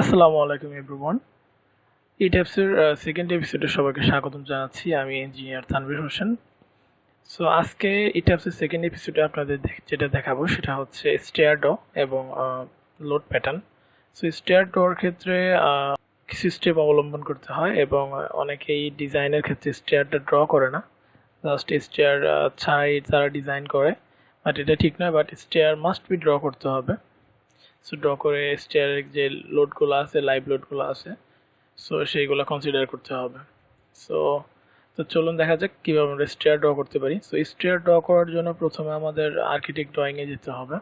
আসসালামু আলাইকুম এভরিওয়ান। এই ট্যাপসের সেকেন্ড এপিসোডে সবাইকে স্বাগতম জানাচ্ছি। আমি ইঞ্জিনিয়ার তানভীর হোসেন। সো আজকে এই ট্যাপসের সেকেন্ড এপিসোডে আপনাদের যেটা দেখাবো সেটা হচ্ছে স্টেয়ার ড এবং লোড প্যাটার্ন। সো স্টেয়ার ডর ক্ষেত্রে কিছু স্টেপ অবলম্বন করতে হয় এবং অনেকেই ডিজাইনের ক্ষেত্রে স্টেয়ারটা ড্র করে না, জাস্ট স্টেয়ার ছাড়াই তারা ডিজাইন করে, বাট এটা ঠিক নয়। But stair must be draw করতে হবে। সো ড্র করে স্টেয়ারের যে লোডগুলো আছে, লাইভ লোডগুলো আছে, সো সেইগুলো কনসিডার করতে হবে। সো তো চলুন দেখা যাক কীভাবে আমরা স্টেয়ার ড্র করতে পারি। সো স্টেয়ার ড্র করার জন্য প্রথমে আমাদের আর্কিটেক্ট ড্রয়িংয়ে যেতে হবে।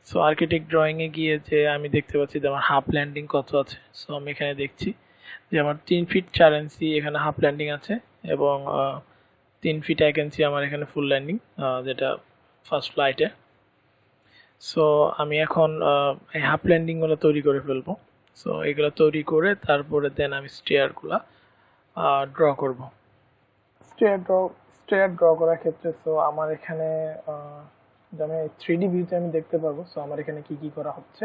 সো আর্কিটেক্ট ড্রয়িংয়ে গিয়ে যে আমি দেখতে পাচ্ছি যে আমার হাফ ল্যান্ডিং কত আছে। সো আমি এখানে দেখছি যে আমার 3 ফিট 4 ইঞ্চি এখানে হাফ ল্যান্ডিং আছে এবং 3 ফিট 1 ইঞ্চি আমার এখানে ফুল ল্যান্ডিং, যেটা ফার্স্ট ফ্লাইটে। সো আমি এখন এই হাফ ল্যান্ডিংগুলো তৈরি করে ফেলবো। সো এগুলো তৈরি করে তারপরে দেন আমি স্টেয়ারগুলো ড্র করব। স্টেয়ার ড্র স্টেয়ার ড্র করার ক্ষেত্রে সো আমার এখানে আমি 3D ভিউতে আমি দেখতে পারবো সো আমার এখানে কি কি করা হচ্ছে।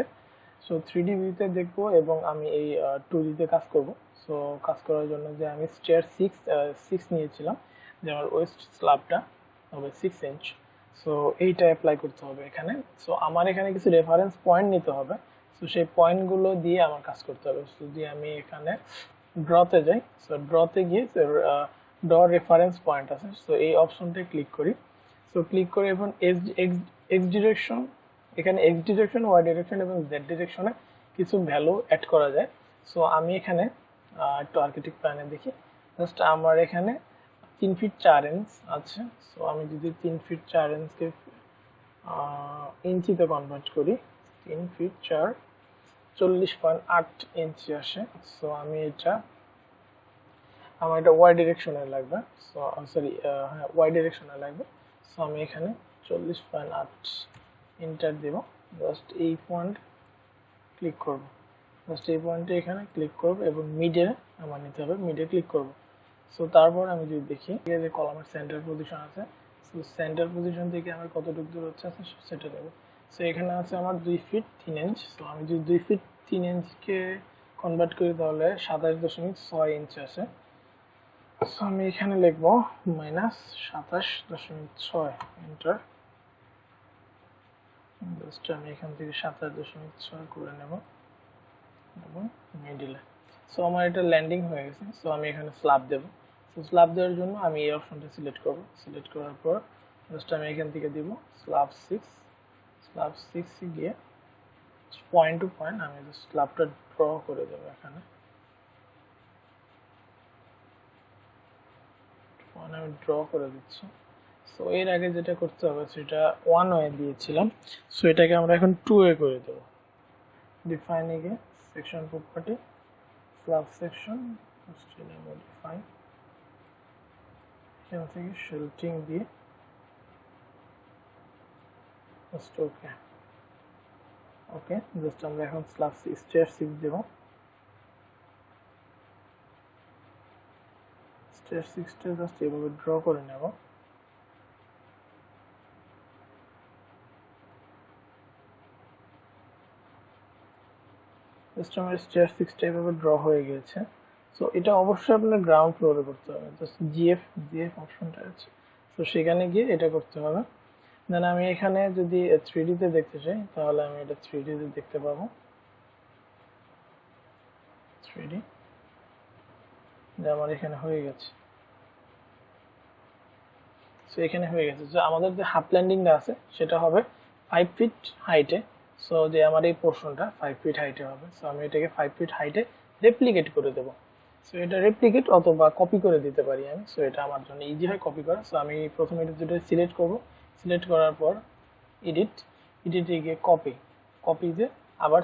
সো 3D ভিউতে দেখবো এবং আমি এই 2D তে কাজ করব। সো কাজ করার জন্য যে আমি স্টেয়ার সিক্স নিয়েছিলাম, যে আমার ওয়েস্ট স্ল্যাবটা হবে 6 ইঞ্চ। সো এইটা অ্যাপ্লাই করতে হবে এখানে। সো আমার এখানে কিছু রেফারেন্স পয়েন্ট নিতে হবে। সো সেই পয়েন্টগুলো দিয়ে আমার কাজ করতে হবে। যদি আমি এখানে ড্রতে যাই, সো ড্রতে গিয়ে ড্র রেফারেন্স পয়েন্ট আছে, সো এই অপশনটায় ক্লিক করি। সো ক্লিক করে এখন এক্স ডিরেকশন, এখানে এক্স ডিরেকশন, ওয়াই ডিরেকশন এবং জেড ডিরেকশনে কিছু ভ্যালু অ্যাড করা যায়। সো আমি এখানে একটু আর্কিটেক্ট প্ল্যানে দেখি। জাস্ট আমার এখানে 3 ফিট 4 ইঞ্চ আছে। সো আমি যদি 3 ফিট 4 ইঞ্চকে ইঞ্চিতে কনভার্ট করি, 3 ফিট 4 40.8 ইঞ্চি আসে। সো আমার এটা ওয়াই ডিরেকশনে লাগবে। সো সরি, হ্যাঁ, ওয়াই ডিরেকশনে লাগবে। সো আমি এখানে 40.8 এন্টার দেব। জাস্ট এই পয়েন্ট ক্লিক করব, জাস্ট এই পয়েন্টে এখানে ক্লিক করব এবং মিডে আমার নিতে হবে, মিডে ক্লিক করব। সো তারপর আমি যদি দেখি যে কলামের সেন্টার পজিশন আছে, সো সেন্টার পজিশন থেকে আমার কতটুকু দূর হচ্ছে আছে সেটা দেবো। সো এখানে আছে আমার 2 ফিট 3 ইঞ্চ। সো আমি যদি 2 ফিট 3 ইঞ্চকে কনভার্ট করি তাহলে 27.6 ইঞ্চ আসে। সো আমি এখানে লিখবো -27.6 এন্টার। জাস্ট আমি এখান থেকে 27.6 করে নেব এবং মিডিলে। সো আমার এটা ল্যান্ডিং হয়ে গেছে। সো আমি এখানে স্ল্যাব দেব। সো স্ল্যাব দেওয়ার জন্য আমি এই অপশনটা সিলেক্ট করব। সিলেক্ট করার পর জাস্ট আমি এখান থেকে দিব স্ল্যাব 6 গিয়ে পয়েন্ট টু পয়েন্ট আমি স্ল্যাবটা ড্র করে দেবো এখানে। আমি ড্র করে দিচ্ছি। সো এর আগে যেটা করতে হবে সেটা 1 ওয়ে দিয়েছিলাম, সো এটাকে আমরা এখন 2 ওয়ে করে দেব। Define again section property slab section modify, এখান থেকে শেল্টিং দিয়ে জাস্ট ওকে। ওকে, জাস্ট আমরা এখন স্ল্যাব স্টেয়ার 6 দেব। স্টেয়ার 6টা জাস্ট এভাবে ড্র করে নেব। জাস্ট আমার স্টেয়ার 6টা এভাবে ড্র হয়ে গেছে। সো এটা অবশ্যই আপনার গ্রাউন্ড ফ্লোরে করতে হবে। জাস্ট জিএফ অপশনটা আছে, তো সেখানে গিয়ে এটা করতে হবে। দেন আমি এখানে যদি 3D তে দেখতে চাই তাহলে আমি এটা 3D তে দেখতে পাবো। 3D যে আমার এখানে হয়ে গেছে। সো এখানে হয়ে গেছে। সো আমাদের যে হাফ ল্যান্ডিংটা আছে সেটা হবে 5 ফিট হাইটে। সো যে আমার এই পোর্শনটা 5 ফিট হাইটে হবে। সো আমি এটাকে 5 ফিট হাইটে রেপ্লিকেট করে দেবো। সো এটা রেপ্লিকেট অথবা কপি করে দিতে পারি আমি। সো এটা আমার জন্য ইজি হয় কপি করা। সো আমি প্রথমে এটা যেটা সিলেক্ট করব, সিলেক্ট করার পর এডিটে গিয়ে কপিতে আবার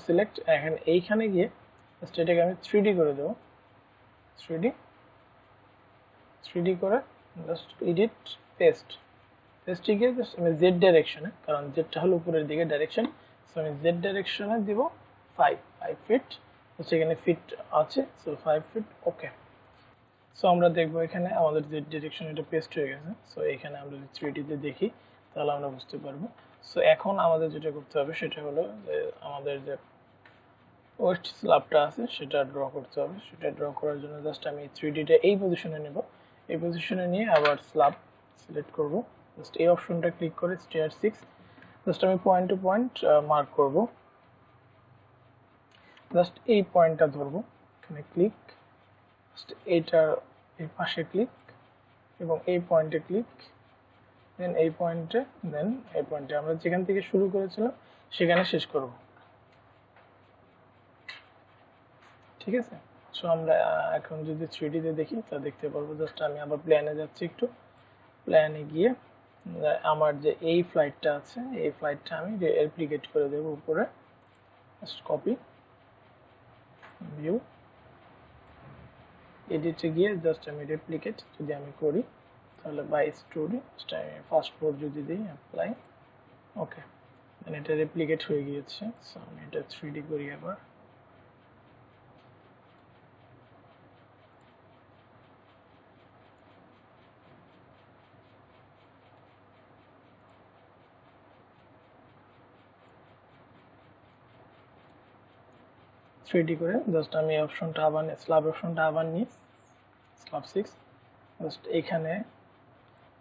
সিলেক্ট এখানে এইখানে গিয়ে জাস্ট এটাকে আমি 3D করে দেবো। 3D করে জাস্ট এডিট পেস্টে গিয়ে জাস্ট আমি জেড ডাইরেকশনে, কারণ জেডটা হলো উপরের দিকে ডাইরেকশন। সো আমি জেড ডাইরেকশনে দিব 5 ফিট। সেখানে ফিট আছে, সো 5 ফিট। ওকে, সো আমরা দেখবো এখানে আমাদের যে ডিরেকশন এটা পেস্ট হয়ে গেছে। সো এখানে আমরা যদি 3D তে দেখি তাহলে আমরা বুঝতে পারবো। সো এখন আমাদের যেটা করতে হবে সেটা হলো যে আমাদের যে ওয়েস্ট স্ল্যাবটা আছে সেটা ড্র করতে হবে। সেটা ড্র করার জন্য জাস্ট আমি 3Dটা এই পজিশনে নেব, এই পজিশনে নিয়ে আবার স্ল্যাব সিলেক্ট করব। জাস্ট এই অপশনটা ক্লিক করে স্টেয়ার 6 জাস্ট আমি পয়েন্ট টু পয়েন্ট মার্ক করব। জাস্ট এই পয়েন্টটা ধরবো, এখানে ক্লিক, এইটা এই পাশে ক্লিক এবং এই পয়েন্টে ক্লিক, দেন এই পয়েন্টে, দেন এই পয়েন্টে আমরা যেখান থেকে শুরু করেছিলাম সেখানে শেষ করব। ঠিক আছে, সো আমরা এখন যদি 3D তে দেখি তা দেখতে পারবো। জাস্ট আমি আবার প্ল্যানে যাচ্ছি, একটু প্ল্যানে গিয়ে আমার যে এই ফ্লাইটটা আছে এই ফ্লাইটটা আমি রেপ্লিকেট করে দেব উপরে। জাস্ট কপি, ভিউ, এডিটে গিয়ে জাস্ট আমি রেপ্লিকেট যদি আমি করি তাহলে বাই স্টোরি ফার্স্ট ফ্লোর যদি দিই অ্যাপ্লাই, ওকে, দেন এটা রেপ্লিকেট হয়ে গিয়েছে। সো আমি এটা 3D করি আবার। করে জাস্ট আমি অপশনটা আবার স্ল্যাব অপশনটা আবার নিই, স্ল্যাব 6, জাস্ট এখানে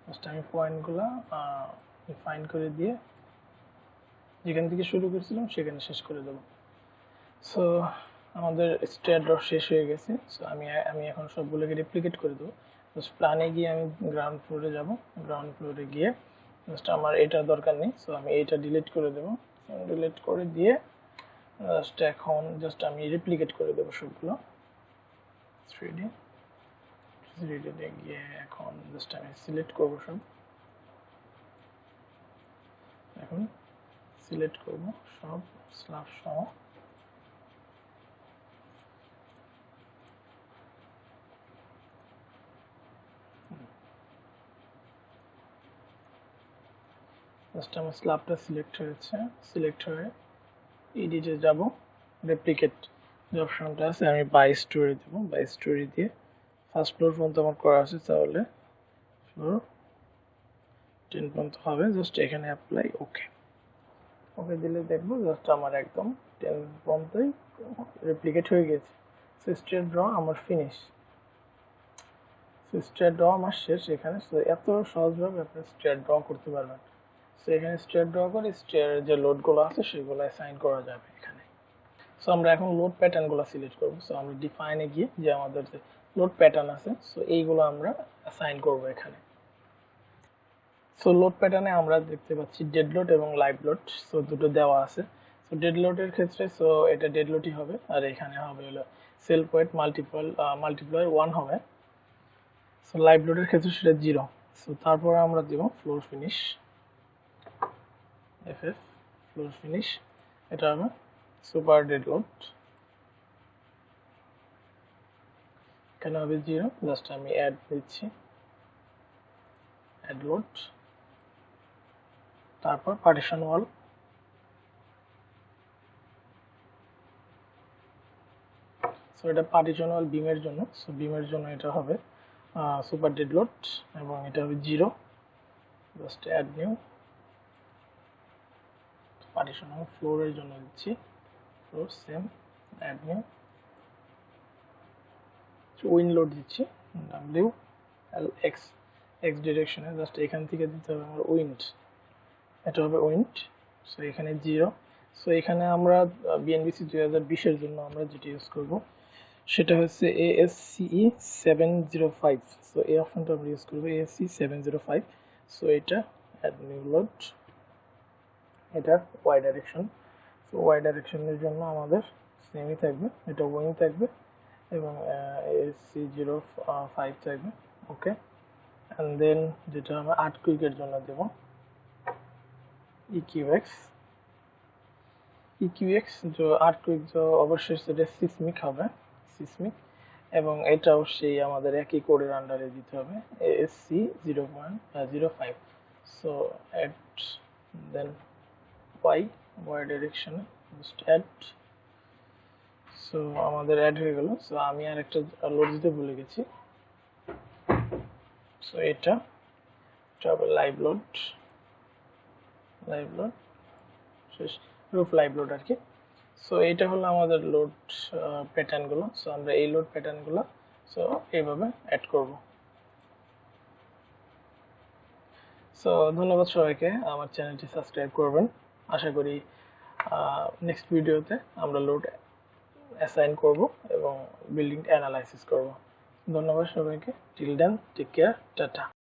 জাস্ট আমি পয়েন্টগুলো ফাইন্ড করে দিয়ে যেখান থেকে শুরু করেছিলাম সেখানে শেষ করে দেবো। সো আমাদের স্টেয়ার ড্র শেষ হয়ে গেছে। সো আমি এখন সবগুলোকে রেপ্লিকেট করে দেবো। জাস্ট প্ল্যানে গিয়ে আমি গ্রাউন্ড ফ্লোরে যাব, গ্রাউন্ড ফ্লোরে গিয়ে জাস্ট আমার এটা দরকার নেই, সো আমি এইটা ডিলিট করে দেবো। ডিলিট করে দিয়ে জাস্ট এখন জাস্ট আমি রেপ্লিকেট করে দেবো সবগুলো 3D তে গিয়ে এখন জাস্ট আমি সিলেক্ট করবো সব, এখন সিলেক্ট করব সব স্ল্যাব সহ। জাস্ট আমার স্ল্যাবটা সিলেক্ট হয়েছে, সিলেক্ট হয়ে এডিটে যাব, রেপ্লিকেট যে অপশনটা আছে আমি বাই স্টোরি দেবো, বাই স্টোরি দিয়ে ফার্স্ট ফ্লোর পর্যন্ত আমার করা আছে, তাহলে ফ্লোর 10 পর্যন্ত হবে। জাস্ট এখানে অ্যাপ্লাই, ওকে, ওকে দিলে দেখবো জাস্ট আমার একদম 10 পর্যন্তই রেপ্লিকেট হয়ে গেছে। স্টেয়ার ড্র আমার ফিনিশ, স্টেয়ার ড্র আমার শেষ এখানে। এত সহজভাবে আপনি স্টেয়ার ড্র করতে পারবেন। সো এখানে স্টেয়ার ড্র করে স্টেয়ারের যে লোডগুলো আছে সেগুলো অ্যাসাইন করা যাবে এখানে। সো আমরা এখন লোড প্যাটার্নগুলো সিলেক্ট করব। সো আমরা ডিফাইনে গিয়ে যে আমাদের যে লোড প্যাটার্ন আছে সো এইগুলো আমরা অ্যাসাইন করব এখানে। সো লোড প্যাটার্নে আমরা দেখতে পাচ্ছি ডেড লোড এবং লাইভ লোড, সো দুটো দেওয়া আছে। সো ডেড লোডের ক্ষেত্রে সো এটা ডেড লোডই হবে, আর এখানে হবে হলো সেলফ ওয়েট মাল্টিপ্লায়ার 1 হবে। সো লাইভ লোডের ক্ষেত্রে সেটা 0। সো তারপরে আমরা দেব floor finish, FF floor finish, এটা হবে সুপার ডেড লোড, এখানে হবে 0। জাস্ট আমি অ্যাড দিচ্ছি, অ্যাড লোড, তারপর পার্টিশন ওয়াল, সো এটা পার্টিশন ওয়াল বিমের জন্য। সো বিমের জন্য এটা হবে সুপার ডেড লোড এবং এটা হবে 0। Just add new, partition wall ফ্লোরের জন্য দিচ্ছি, floor same, add new, wind load দিচ্ছি ডাব্লিউ এল এক্স, এক্স ডিরেকশনে। জাস্ট এখান থেকে দিতে হবে আমার উইন্ড, এটা হবে উইন্ড। সো এখানে 0। সো এখানে আমরা বিএনবিসি 2020-এর জন্য আমরা যেটা ইউজ করব সেটা হচ্ছে ASCE 705। সো এই অপশনটা আমরা ইউজ করবো ASCE 705। সো এটা অ্যাড নিউ লোড, এটা ওয়াই ডাইরেকশন। সো ওয়াই ডাইরেকশনের জন্য আমাদের সেমই থাকবে, এটা উইং থাকবে এবং ASCE 05 থাকবে, ওকে। অ্যান্ড দেন যেটা আমরা আর্টকুইকের জন্য দেব EQX, যে আর্টকুইক যে অবশ্যই সেটা সিসমিক হবে, সিসমিক, এবং এটাও সেই আমাদের একই কোডের আন্ডারে দিতে হবে ASCE 0.05। সো অ্যাড, দেন ওয়াই ডাইরেকশনে জাস্ট অ্যাড। সো আমাদের অ্যাড হয়ে গেল। সো আমি আর একটা লোড দিতে ভুলে গেছি, সো এটা হবে লাইভ লোড শেষ, রুফ লাইভ লোড আর কি। সো এটা হলো আমাদের লোড প্যাটার্নগুলো। সো আমরা এই লোড প্যাটার্নগুলো সো এইভাবে অ্যাড করব। সো ধন্যবাদ সবাইকে, আমার চ্যানেলটি সাবস্ক্রাইব করবেন। আশা করি নেক্সট ভিডিওতে আমরা লোড অ্যাসাইন করব এবং বিল্ডিং অ্যানালাইসিস করব। ধন্যবাদ সবাইকে। Till then, take care, tata.